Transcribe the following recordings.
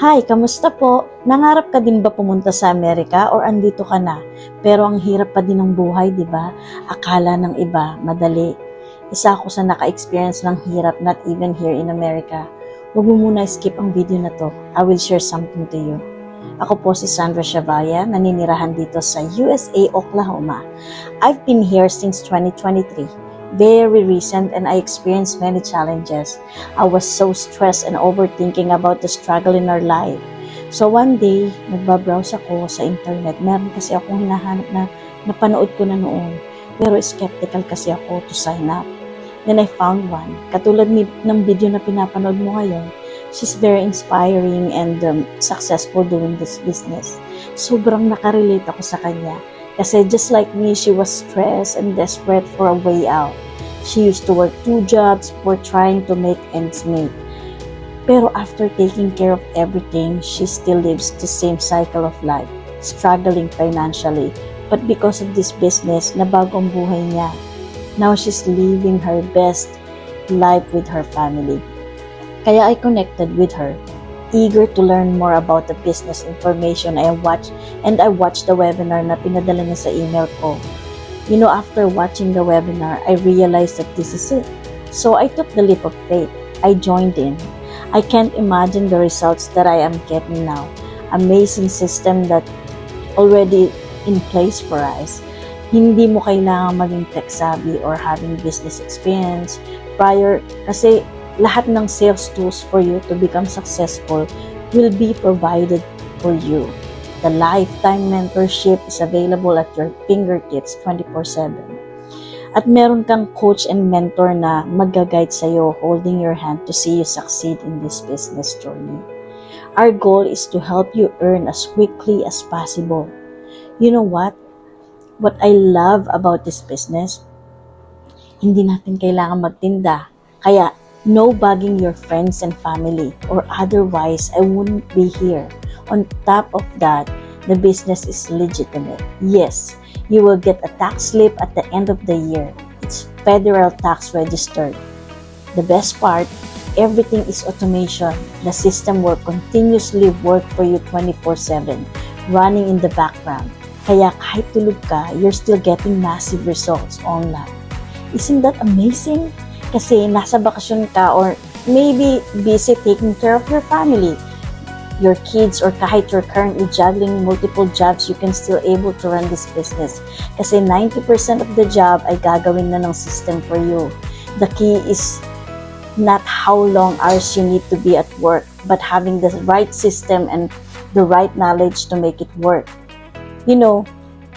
Hi, kamusta po? Nangarap ka din ba pumunta sa Amerika or andito ka na? Pero ang hirap pa din ng buhay, di ba? Akala ng iba, madali. Isa ako sa naka-experience ng hirap, not even here in America. Huwag mo muna skip ang video na to. I will share something to you. Ako po si Sandra Shavaya, naninirahan dito sa USA, Oklahoma. I've been here since 2023. Very recent, and I experienced many challenges. I was so stressed and overthinking about the struggle in our life. So one day, nagbabrowse ako sa internet. Meron kasi akong hinahanap na napanood ko na noon. Pero skeptical kasi ako to sign up. Then I found one. Katulad ng video na pinapanood mo ngayon, she's very inspiring and successful doing this business. Sobrang nakarelate ako sa kanya. Kasi just like me, she was stressed and desperate for a way out. She used to work 2 jobs for trying to make ends meet. Pero after taking care of everything, she still lives the same cycle of life, struggling financially. But because of this business, nabago ang buhay niya. Now she's living her best life with her family. Kaya I connected with her, eager to learn more about the business information I watched the webinar na pinadala niya sa email ko. You know, after watching the webinar, I realized that this is it. So I took the leap of faith. I joined in. I can't imagine the results that I am getting now. Amazing system that already in place for us. Hindi mo kailangan maging tech savvy or having business experience prior kasi lahat ng sales tools for you to become successful will be provided for you. The lifetime mentorship is available at your fingertips 24/7. At meron kang coach and mentor na mag-guide sa'yo, holding your hand to see you succeed in this business journey. Our goal is to help you earn as quickly as possible. You know what? What I love about this business, hindi natin kailangan magtinda. Kaya, no bugging your friends and family, or otherwise I wouldn't be here. On top of that, the business is legitimate. Yes, you will get a tax slip at the end of the year. It's federal tax registered. The best part, everything is automation. The system will continuously work for you 24/7, running in the background. Kaya kahit tulog ka, you're still getting massive results online. Isn't that amazing? Kasi nasa bakasyon ka or maybe busy taking care of your family, your kids, or kahit you're currently juggling multiple jobs, you can still able to run this business. Kasi 90% of the job ay gagawin na ng system for you. The key is not how long hours you need to be at work, but having the right system and the right knowledge to make it work. You know,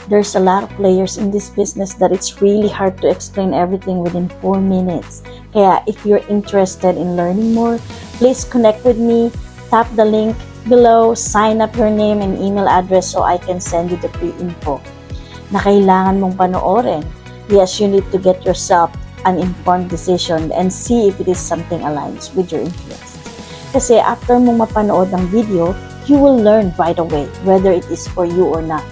there's a lot of players in this business that it's really hard to explain everything within 4 minutes. Kaya if you're interested in learning more, please connect with me. Tap the link below, sign up your name and email address so I can send you the free info na kailangan mong panoorin. Yes, you need to get yourself an informed decision and see if it is something aligns with your interests. Kasi after mong mapanood ng video, you will learn right away whether it is for you or not.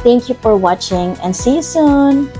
Thank you for watching and see you soon!